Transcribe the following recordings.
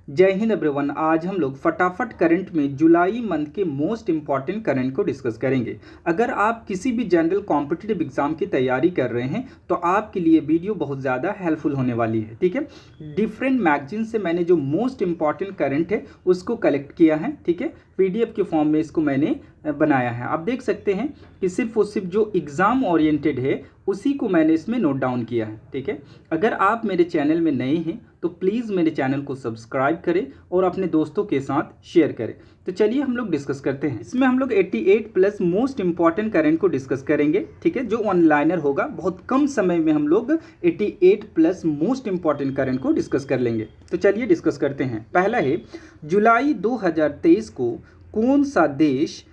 जय हिंद एवरीवन। आज हम लोग फटाफट करंट में जुलाई मंथ के मोस्ट इंपॉर्टेंट करंट को डिस्कस करेंगे। अगर आप किसी भी जनरल कॉम्पिटिटिव एग्जाम की तैयारी कर रहे हैं तो आपके लिए वीडियो बहुत ज़्यादा हेल्पफुल होने वाली है। ठीक है, डिफरेंट मैगजीन से मैंने जो मोस्ट इंपॉर्टेंट करंट है उसको कलेक्ट किया है। ठीक है, PDF के फॉर्म में इसको मैंने बनाया है। आप देख सकते हैं कि सिर्फ और सिर्फ जो एग्ज़ाम ओरिएंटेड है उसी को मैंने इसमें नोट डाउन किया है। ठीक है, अगर आप मेरे चैनल में नए हैं तो प्लीज़ मेरे चैनल को सब्सक्राइब करें और अपने दोस्तों के साथ शेयर करें। तो चलिए हम लोग डिस्कस करते हैं। इसमें हम लोग 88 प्लस मोस्ट इंपॉर्टेंट करंट को डिस्कस करेंगे। ठीक है, जो ऑनलाइनर होगा बहुत कम समय में हम लोग 88 प्लस मोस्ट इंपॉर्टेंट करंट को डिस्कस कर लेंगे। तो चलिए डिस्कस करते हैं। पहला है, जुलाई 2023 को कौन सा देश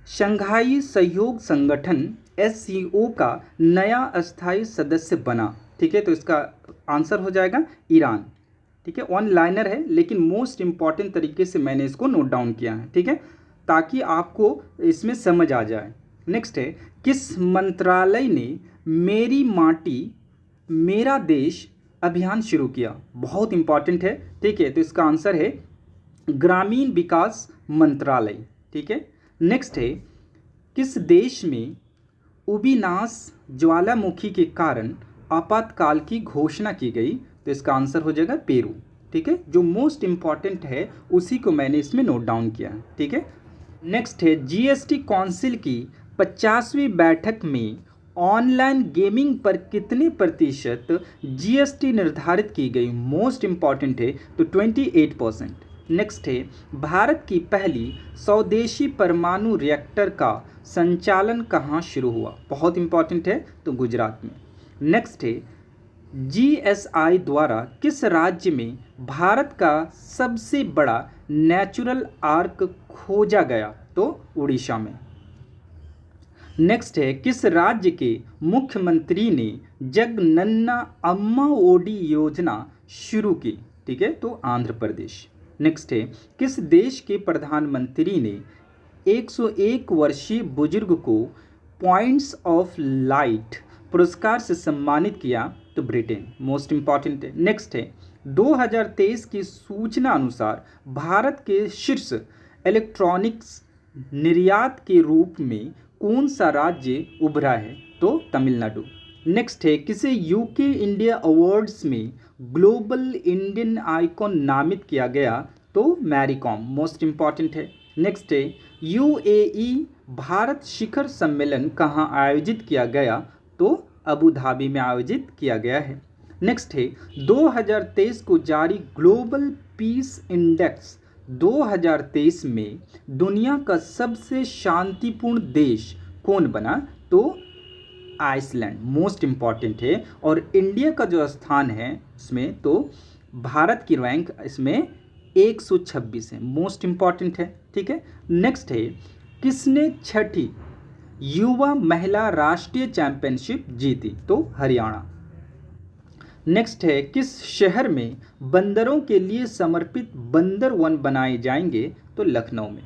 शंघाई सहयोग संगठन SCO का नया अस्थायी सदस्य बना? ठीक है, तो इसका आंसर हो जाएगा ईरान। ठीक है, वन लाइनर है लेकिन मोस्ट इंपॉर्टेंट तरीके से मैंने इसको नोट डाउन किया है। ठीक है, ताकि आपको इसमें समझ आ जाए। नेक्स्ट है, किस मंत्रालय ने मेरी माटी मेरा देश अभियान शुरू किया? बहुत इंपॉर्टेंट है। ठीक है, तो इसका आंसर है ग्रामीण विकास मंत्रालय। ठीक है, नेक्स्ट है, किस देश में उबिनास ज्वालामुखी के कारण आपातकाल की घोषणा की गई? तो इसका आंसर हो जाएगा पेरू। ठीक है, जो मोस्ट इंपॉर्टेंट है उसी को मैंने इसमें नोट डाउन किया है। ठीक है, नेक्स्ट है, GST काउंसिल की 50वीं बैठक में ऑनलाइन गेमिंग पर कितने प्रतिशत GST निर्धारित की गई? मोस्ट इंपॉर्टेंट है, तो 28%। नेक्स्ट है, भारत की पहली स्वदेशी परमाणु रिएक्टर का संचालन कहाँ शुरू हुआ? बहुत इंपॉर्टेंट है, तो गुजरात में। नेक्स्ट है, GSI द्वारा किस राज्य में भारत का सबसे बड़ा नेचुरल आर्क खोजा गया? तो उड़ीसा में। नेक्स्ट है, किस राज्य के मुख्यमंत्री ने जगनन्ना अम्मा ओडी योजना शुरू की? ठीक है, तो आंध्र प्रदेश। नेक्स्ट है, किस देश के प्रधानमंत्री ने 101 वर्षीय बुजुर्ग को पॉइंट्स ऑफ लाइट पुरस्कार से सम्मानित किया? तो ब्रिटेन। मोस्ट इंपॉर्टेंट है। नेक्स्ट है, 2023 की सूचना अनुसार भारत के शीर्ष इलेक्ट्रॉनिक्स निर्यात के रूप में कौन सा राज्य उभरा है? तो तमिलनाडु। नेक्स्ट है, किसे UK इंडिया अवार्ड्स में ग्लोबल इंडियन आइकॉन नामित किया गया? तो मैरी कॉम। मोस्ट इंपॉर्टेंट है। नेक्स्ट है, UAE भारत शिखर सम्मेलन कहाँ आयोजित किया गया? तो अबू धाबी में आयोजित किया गया है। नेक्स्ट है, 2023 को जारी ग्लोबल पीस इंडेक्स 2023 में दुनिया का सबसे शांतिपूर्ण देश कौन बना? तो आइसलैंड। मोस्ट इंपॉर्टेंट है। और इंडिया का जो स्थान है इसमें, तो भारत की रैंक इसमें 126 है। मोस्ट इंपॉर्टेंट है। ठीक है, नेक्स्ट है, किसने छठी युवा महिला राष्ट्रीय चैंपियनशिप जीती? तो हरियाणा। नेक्स्ट है, किस शहर में बंदरों के लिए समर्पित बंदर वन बनाए जाएंगे? तो लखनऊ में।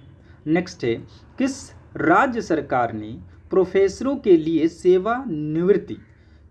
नेक्स्ट है, किस राज्य सरकार ने प्रोफेसरों के लिए सेवानिवृत्ति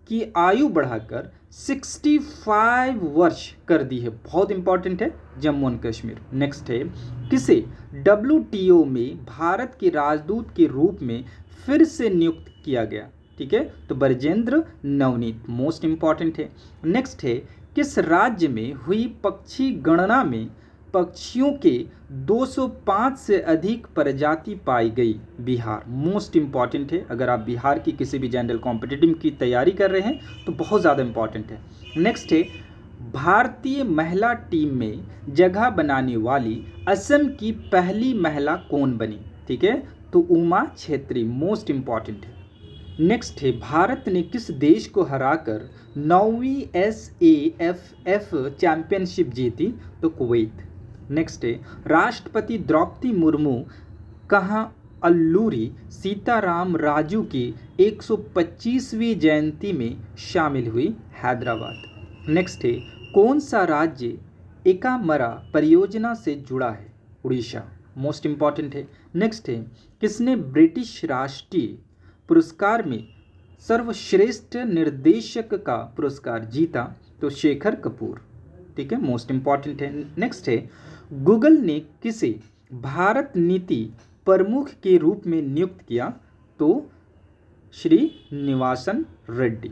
की आयु बढ़ाकर 65 वर्ष कर दी है? बहुत इंपॉर्टेंट है, जम्मू एंड कश्मीर। नेक्स्ट है, किसे WTO में भारत के राजदूत के रूप में फिर से नियुक्त किया गया? ठीक है, तो ब्रजेंद्र नवनीत। मोस्ट इंपॉर्टेंट है। नेक्स्ट है, किस राज्य में हुई पक्षी गणना में पक्षियों के 205 से अधिक प्रजाति पाई गई? बिहार। मोस्ट इंपॉर्टेंट है। अगर आप बिहार की किसी भी जनरल कॉम्पिटिटिव की तैयारी कर रहे हैं तो बहुत ज़्यादा इंपॉर्टेंट है। नेक्स्ट है, भारतीय महिला टीम में जगह बनाने वाली असम की पहली महिला कौन बनी? ठीक है, तो उमा छेत्री। मोस्ट इंपॉर्टेंट है। नेक्स्ट है, भारत ने किस देश को हराकर 9वीं SAFF चैंपियनशिप जीती? तो कुवैत। नेक्स्ट है, राष्ट्रपति द्रौपदी मुर्मू कहाँ अल्लूरी सीताराम राजू की 125वीं जयंती में शामिल हुई? हैदराबाद। नेक्स्ट है, कौन सा राज्य एकामरा परियोजना से जुड़ा है? उड़ीसा। मोस्ट इंपॉर्टेंट है। नेक्स्ट है, किसने ब्रिटिश राष्ट्रीय पुरस्कार में सर्वश्रेष्ठ निर्देशक का पुरस्कार जीता? तो शेखर कपूर। ठीक है, मोस्ट इंपॉर्टेंट है। नेक्स्ट है, गूगल ने किसे भारत नीति प्रमुख के रूप में नियुक्त किया? तो श्रीनिवासन रेड्डी।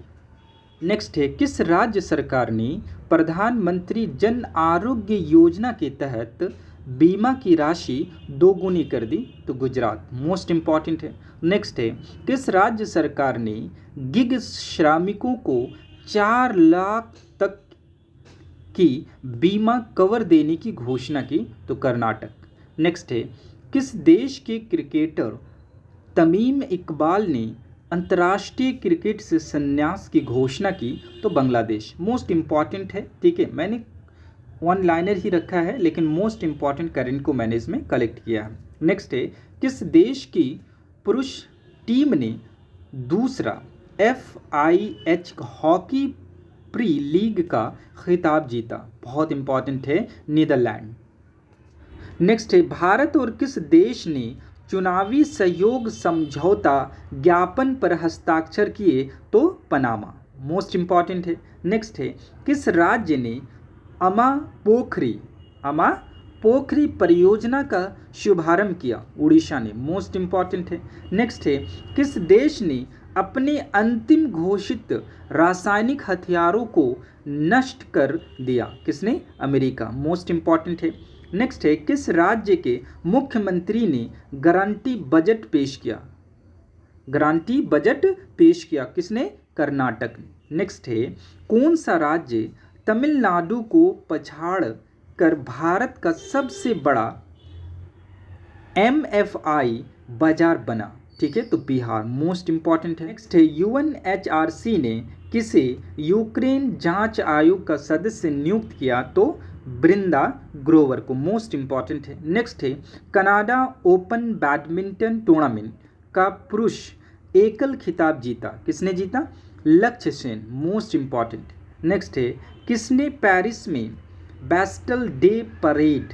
नेक्स्ट है, किस राज्य सरकार ने प्रधानमंत्री जन आरोग्य योजना के तहत बीमा की राशि दोगुनी कर दी? तो गुजरात, मोस्ट इंपॉर्टेंट है। नेक्स्ट है, किस राज्य सरकार ने गिग श्रमिकों को 4 लाख तक की बीमा कवर देने की घोषणा की? तो कर्नाटक। नेक्स्ट है, किस देश के क्रिकेटर तमीम इकबाल ने अंतर्राष्ट्रीय क्रिकेट से संन्यास की घोषणा की? तो बांग्लादेश, मोस्ट इंपॉर्टेंट है। ठीक है, मैंने वन लाइनर ही रखा है लेकिन मोस्ट इंपॉर्टेंट करंट को मैंने इसमें कलेक्ट किया है। नेक्स्ट है, किस देश की पुरुष टीम ने दूसरा FIH हॉकी प्री लीग का खिताब जीता? बहुत इंपॉर्टेंट है, नीदरलैंड। नेक्स्ट है, भारत और किस देश ने चुनावी सहयोग समझौता ज्ञापन पर हस्ताक्षर किए? तो पनामा, मोस्ट इंपॉर्टेंट है। नेक्स्ट है, किस राज्य ने अमा पोखरी परियोजना का शुभारंभ किया? उड़ीसा ने, मोस्ट इंपॉर्टेंट है। नेक्स्ट है, किस देश ने अपने अंतिम घोषित रासायनिक हथियारों को नष्ट कर दिया? किसने? अमेरिका, मोस्ट इंपॉर्टेंट है। नेक्स्ट है, किस राज्य के मुख्यमंत्री ने गारंटी बजट पेश किया? गारंटी बजट पेश किया किसने? कर्नाटक। नेक्स्ट है, कौन सा राज्य तमिलनाडु को पछाड़ कर भारत का सबसे बड़ा MFI बाजार बना? ठीक है, तो बिहार, मोस्ट इंपॉर्टेंट है। नेक्स्ट है, UNHRC ने किसे यूक्रेन जांच आयोग का सदस्य नियुक्त किया? तो ब्रिंदा ग्रोवर को, मोस्ट इंपॉर्टेंट है। नेक्स्ट है, कनाडा ओपन बैडमिंटन टूर्नामेंट का पुरुष एकल खिताब जीता? किसने जीता? लक्ष्य सेन, मोस्ट इंपॉर्टेंट। नेक्स्ट है, किसने पेरिस में बैस्टल डे परेड,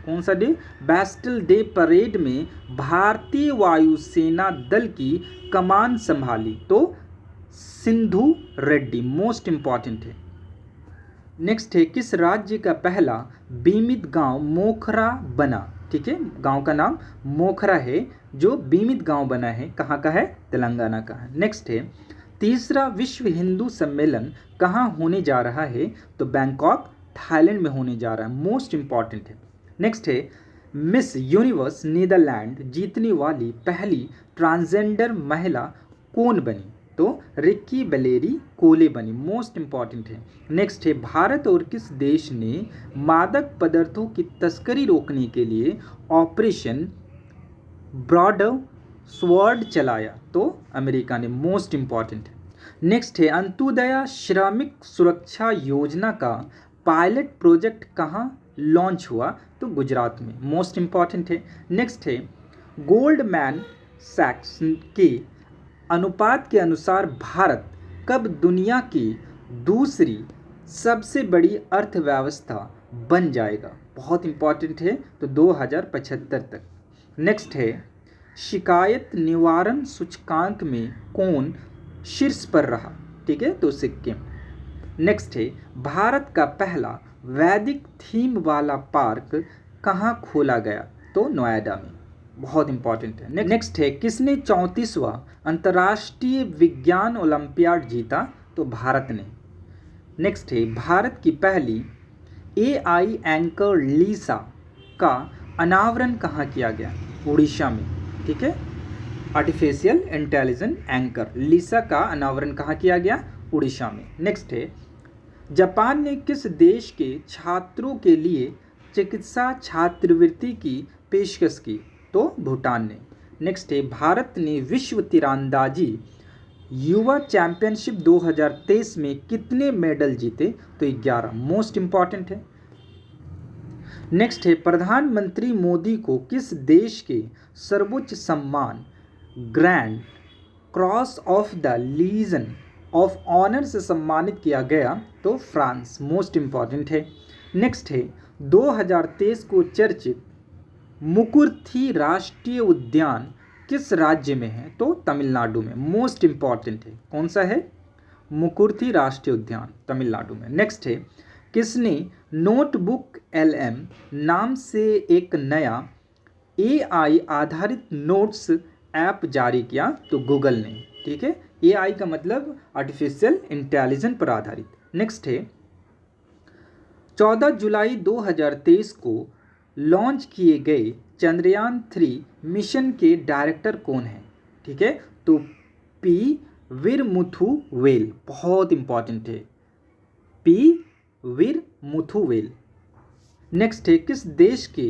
कौन सा डे? बैस्टल डे परेड में भारतीय वायुसेना दल की कमान संभाली? तो सिंधु रेड्डी, मोस्ट इंपॉर्टेंट है। नेक्स्ट है, किस राज्य का पहला बीमित गांव मोखरा बना? ठीक है, गांव का नाम मोखरा है जो बीमित गांव बना है। कहाँ का है? तेलंगाना का है। नेक्स्ट है, तीसरा विश्व हिंदू सम्मेलन कहाँ होने जा रहा है? तो बैंकॉक, थाईलैंड में होने जा रहा है, मोस्ट इंपॉर्टेंट है। नेक्स्ट है, मिस यूनिवर्स नीदरलैंड जीतने वाली पहली ट्रांसजेंडर महिला कौन बनी? तो रिक्की बेलेरी कोले बनी, मोस्ट इंपॉर्टेंट है। नेक्स्ट है, भारत और किस देश ने मादक पदार्थों की तस्करी रोकने के लिए ऑपरेशन ब्रॉड स्वॉर्ड चलाया? तो अमेरिका ने, मोस्ट इंपॉर्टेंट है। नेक्स्ट है, अंत्योदय श्रमिक सुरक्षा योजना का पायलट प्रोजेक्ट कहाँ लॉन्च हुआ? तो गुजरात में, मोस्ट इंपॉर्टेंट है। नेक्स्ट है, गोल्डमैन सैक्स के अनुपात के अनुसार भारत कब दुनिया की दूसरी सबसे बड़ी अर्थव्यवस्था बन जाएगा? बहुत इंपॉर्टेंट है, तो 2075 तक। नेक्स्ट है, शिकायत निवारण सूचकांक में कौन शीर्ष पर रहा? ठीक है, तो सिक्किम। नेक्स्ट है, भारत का पहला वैदिक थीम वाला पार्क कहाँ खोला गया? तो नोएडा में, बहुत इंपॉर्टेंट है। नेक्स्ट है, किसने 34वां अंतर्राष्ट्रीय विज्ञान ओलंपियाड जीता? तो भारत ने। नेक्स्ट है, भारत की पहली AI एंकर लीसा का अनावरण कहाँ किया गया? उड़ीसा में। ठीक है, आर्टिफिशियल इंटेलिजेंस एंकर लीसा का अनावरण कहाँ किया गया? उड़ीसा में। नेक्स्ट है, जापान ने किस देश के छात्रों के लिए चिकित्सा छात्रवृत्ति की पेशकश की? तो भूटान ने। नेक्स्ट है, भारत ने विश्व तीरंदाजी युवा चैंपियनशिप 2023 में कितने मेडल जीते? तो 11, मोस्ट इंपॉर्टेंट है। नेक्स्ट है, प्रधानमंत्री मोदी को किस देश के सर्वोच्च सम्मान grand cross of the legion of honour से सम्मानित किया गया? तो फ्रांस, मोस्ट इंपॉर्टेंट है। नेक्स्ट है, 2023 को चर्चित मुकुर्थी राष्ट्रीय उद्यान किस राज्य में है? तो तमिलनाडु में, मोस्ट इंपॉर्टेंट है। कौन सा है? मुकुर्थी राष्ट्रीय उद्यान, तमिलनाडु में। नेक्स्ट है, किसने नोटबुक LM नाम से एक नया AI आधारित नोट्स ऐप जारी किया? तो गूगल ने। ठीक है, AI का मतलब आर्टिफिशियल इंटेलिजेंस पर आधारित। नेक्स्ट है 14 जुलाई 2023 को लॉन्च किए गए चंद्रयान 3 मिशन के डायरेक्टर कौन हैं? ठीक है, तो P वीरमुथुवेल, बहुत इंपॉर्टेंट है, P वीरमुथुवेल। नेक्स्ट है किस देश के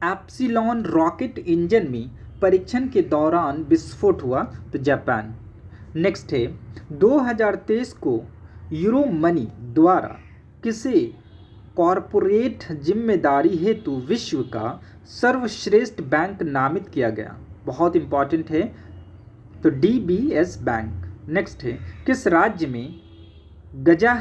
एप्सिलॉन रॉकेट इंजन में परीक्षण के दौरान विस्फोट हुआ? तो जापान। नेक्स्ट है 2023 को यूरो मनी द्वारा किसे कॉरपोरेट जिम्मेदारी हेतु विश्व का सर्वश्रेष्ठ बैंक नामित किया गया? बहुत इंपॉर्टेंट है, तो DBS बैंक। नेक्स्ट है किस राज्य में गजा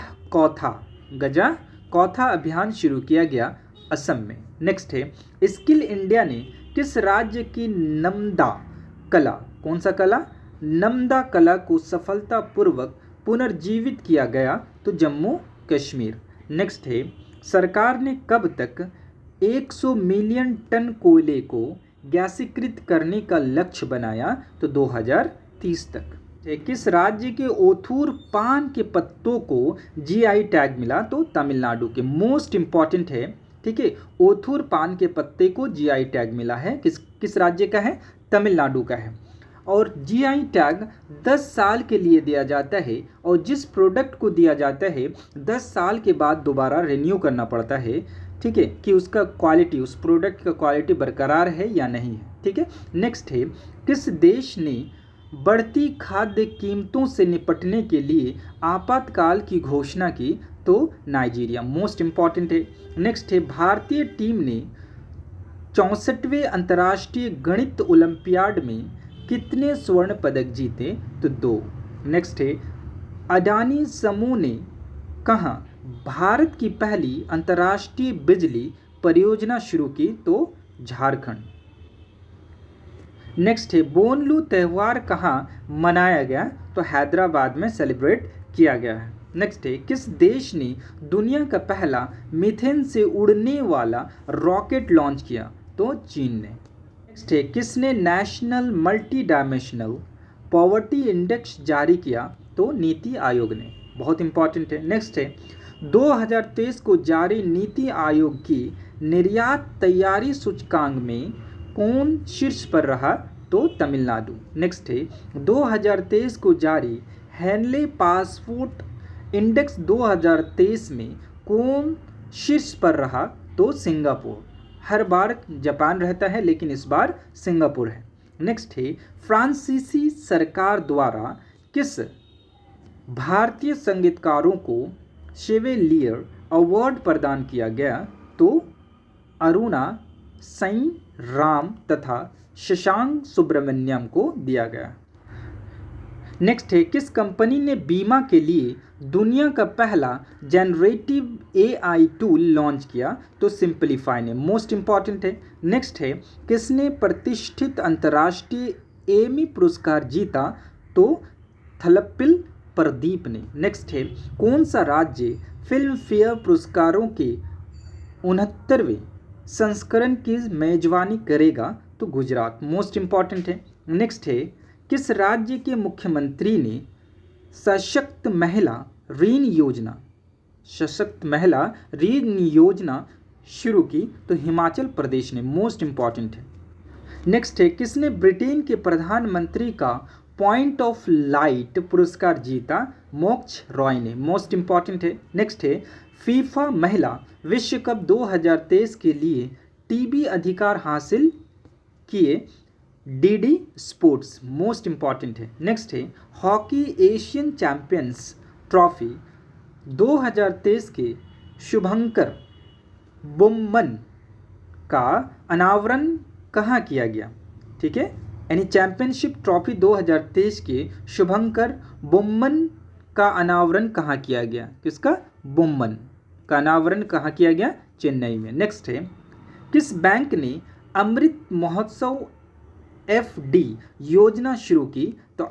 कौथा अभियान शुरू किया गया? असम में। नेक्स्ट है स्किल इंडिया ने किस राज्य की नम्दा कला, कौन सा कला? नम्दा कला को सफलतापूर्वक पुनर्जीवित किया गया? तो जम्मू कश्मीर। नेक्स्ट है सरकार ने कब तक 100 मिलियन टन कोयले को गैसीकृत करने का लक्ष्य बनाया? तो 2030 तक। किस राज्य के ओथूर पान के पत्तों को GI टैग मिला? तो तमिलनाडु के। मोस्ट इंपॉर्टेंट है, ठीक है, ओथूर पान के पत्ते को GI टैग मिला है, किस राज्य का है? तमिलनाडु का है। और GI टैग 10 साल के लिए दिया जाता है और जिस प्रोडक्ट को दिया जाता है 10 साल के बाद दोबारा रिन्यू करना पड़ता है, ठीक है, कि उसका क्वालिटी, उस प्रोडक्ट का क्वालिटी बरकरार है या नहीं है। ठीक है, नेक्स्ट है किस देश ने बढ़ती खाद्य कीमतों से निपटने के लिए आपातकाल की घोषणा की? तो नाइजीरिया। मोस्ट इंपॉर्टेंट है। नेक्स्ट है भारतीय टीम ने 64वें अंतर्राष्ट्रीय गणित ओलंपियाड में कितने स्वर्ण पदक जीते? तो 2। नेक्स्ट है अडानी समूह ने कहाँ भारत की पहली अंतर्राष्ट्रीय बिजली परियोजना शुरू की? तो झारखंड। नेक्स्ट है बोनलू त्यौहार कहाँ मनाया गया? तो हैदराबाद में सेलिब्रेट किया गया है। नेक्स्ट है किस देश ने दुनिया का पहला मीथेन से उड़ने वाला रॉकेट लॉन्च किया? तो चीन ने। नेक्स्ट है किसने national multi dimensional poverty index जारी किया? तो नीति आयोग ने। बहुत इंपॉर्टेंट है। नेक्स्ट है 2023 को जारी नीति आयोग की निर्यात तैयारी सूचकांक में कौन शीर्ष पर रहा? तो तमिलनाडु। नेक्स्ट है 2023 को जारी हैनले पासपोर्ट इंडेक्स 2023 में कौन शीर्ष पर रहा? तो सिंगापुर। हर बार जापान रहता है लेकिन इस बार सिंगापुर है। नेक्स्ट है फ्रांसीसी सरकार द्वारा किस भारतीय संगीतकारों को शेवेलियर अवार्ड प्रदान किया गया? तो अरुणा साई राम तथा शशांक सुब्रमण्यम को दिया गया। नेक्स्ट है किस कंपनी ने बीमा के लिए दुनिया का पहला जनरेटिव AI टूल लॉन्च किया? तो सिंपलीफाई ने। मोस्ट इंपॉर्टेंट है। नेक्स्ट है किसने प्रतिष्ठित अंतर्राष्ट्रीय एमी पुरस्कार जीता? तो थलप्पिल प्रदीप ने। नेक्स्ट है कौन सा राज्य फिल्म फेयर पुरस्कारों के 69वें संस्करण की मेजबानी करेगा? तो गुजरात। मोस्ट इंपॉर्टेंट है। नेक्स्ट है किस राज्य के मुख्यमंत्री ने सशक्त महिला ऋण योजना शुरू की? तो हिमाचल प्रदेश ने। मोस्ट इंपॉर्टेंट है। नेक्स्ट है किसने ब्रिटेन के प्रधानमंत्री का पॉइंट ऑफ लाइट पुरस्कार जीता? मोक्ष रॉय ने। मोस्ट इंपॉर्टेंट है। नेक्स्ट है फीफा महिला विश्व कप 2023 के लिए टीवी अधिकार हासिल किए? DD sports. मोस्ट इंपॉर्टेंट है। नेक्स्ट है हॉकी एशियन चैंपियंस ट्रॉफी 2023 के शुभंकर बुम्मन का अनावरण कहाँ किया गया? ठीक है, यानी चैंपियनशिप ट्रॉफी 2023 के शुभंकर बुम्मन का अनावरण कहाँ किया गया? किसका? बुम्मन का अनावरण कहाँ किया गया? चेन्नई में। नेक्स्ट है किस बैंक ने अमृत महोत्सव FD योजना शुरू की? तो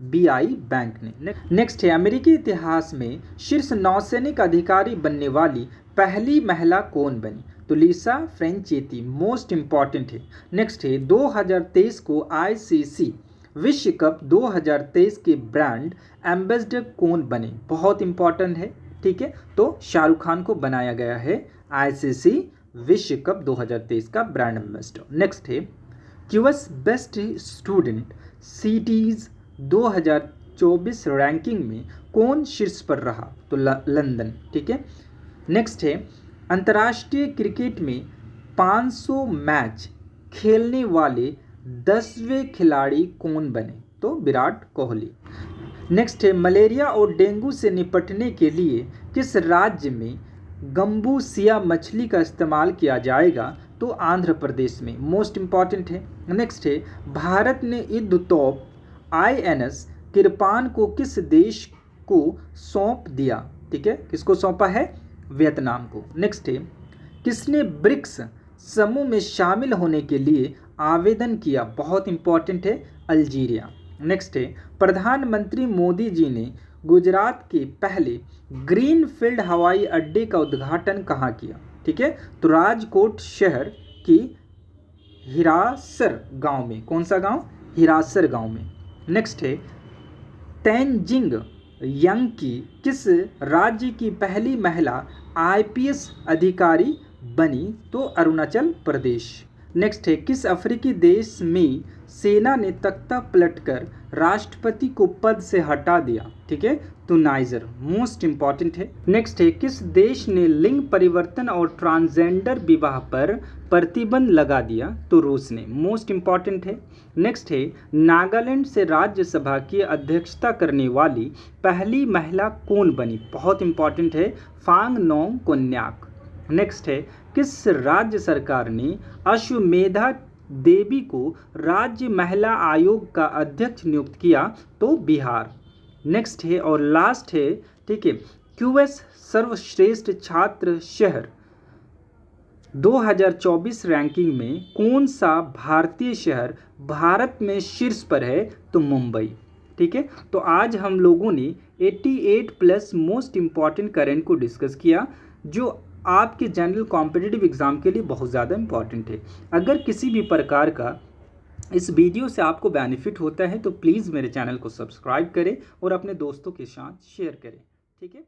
BI बैंक ने। नेक्स्ट है, अमेरिकी इतिहास में शीर्ष नौसैनिक अधिकारी बनने वाली पहली महिला कौन बनी? तो लिसा फ्रेंचेटी, मोस्ट इंपॉर्टेंट है। नेक्स्ट है, 2023 को ICC विश्व कप 2023 के ब्रांड एम्बेसडर कौन बने? बहुत इंपॉर्टेंट है, ठीक है। तो शाहरुख खान को बनाया गया है ICC विश्व कप 2023 का ब्रांड एम्बेसडर। नेक्स्ट है, QS best student cities 2024 ranking में कौन शीर्ष पर रहा? तो लंदन, ठीक है। नेक्स्ट है, अंतर्राष्ट्रीय क्रिकेट में 500 मैच खेलने वाले 10वें खिलाड़ी कौन बने? तो विराट कोहली। नेक्स्ट है, मलेरिया और डेंगू से निपटने के लिए किस राज्य में गंबूसिया मछली का इस्तेमाल किया जाएगा? तो आंध्र प्रदेश में, मोस्ट इंपॉर्टेंट है। नेक्स्ट है, भारत ने युद्धतोप INS किरपान को किस देश को सौंप दिया? ठीक है, किसको सौंपा है? वियतनाम को। नेक्स्ट है, किसने ब्रिक्स समूह में शामिल होने के लिए आवेदन किया? बहुत इंपॉर्टेंट है, अल्जीरिया। नेक्स्ट है, प्रधानमंत्री मोदी जी ने गुजरात के पहले ग्रीनफील्ड हवाई अड्डे का उद्घाटन कहाँ किया? ठीक है, तो राजकोट शहर की हिरासर गांव में। कौन सा गांव? हिरासर गांव में। नेक्स्ट है, तेनजिंग यांकी किस राज्य की पहली महिला IPS अधिकारी बनी? तो अरुणाचल प्रदेश। नेक्स्ट है, किस अफ्रीकी देश में सेना ने तख्ता पलटकर राष्ट्रपति को पद से हटा दिया? ठीक है, तो नाइजर, मोस्ट इंपॉर्टेंट है। नेक्स्ट है, किस देश ने लिंग परिवर्तन और ट्रांसजेंडर विवाह पर प्रतिबंध लगा दिया? तो रूस ने, मोस्ट इंपॉर्टेंट है। नेक्स्ट है, नागालैंड से राज्यसभा की अध्यक्षता करने वाली पहली महिला कौन बनी? बहुत इंपॉर्टेंट है, फांगनोंग कोन्याक। नेक्स्ट है, किस राज्य सरकार ने अश्वमेधा देवी को राज्य महिला आयोग का अध्यक्ष नियुक्त किया? तो बिहार। नेक्स्ट है और लास्ट है, ठीक है, QS सर्वश्रेष्ठ छात्र शहर 2024 रैंकिंग में कौन सा भारतीय शहर भारत में शीर्ष पर है? तो मुंबई। ठीक है, तो आज हम लोगों ने 88+ मोस्ट इंपॉर्टेंट करंट को डिस्कस किया जो आपके जनरल कॉम्पिटिटिव एग्ज़ाम के लिए बहुत ज़्यादा इंपॉर्टेंट है। अगर किसी भी प्रकार का इस वीडियो से आपको बेनिफिट होता है तो प्लीज़ मेरे चैनल को सब्सक्राइब करें और अपने दोस्तों के साथ शेयर करें। ठीक है।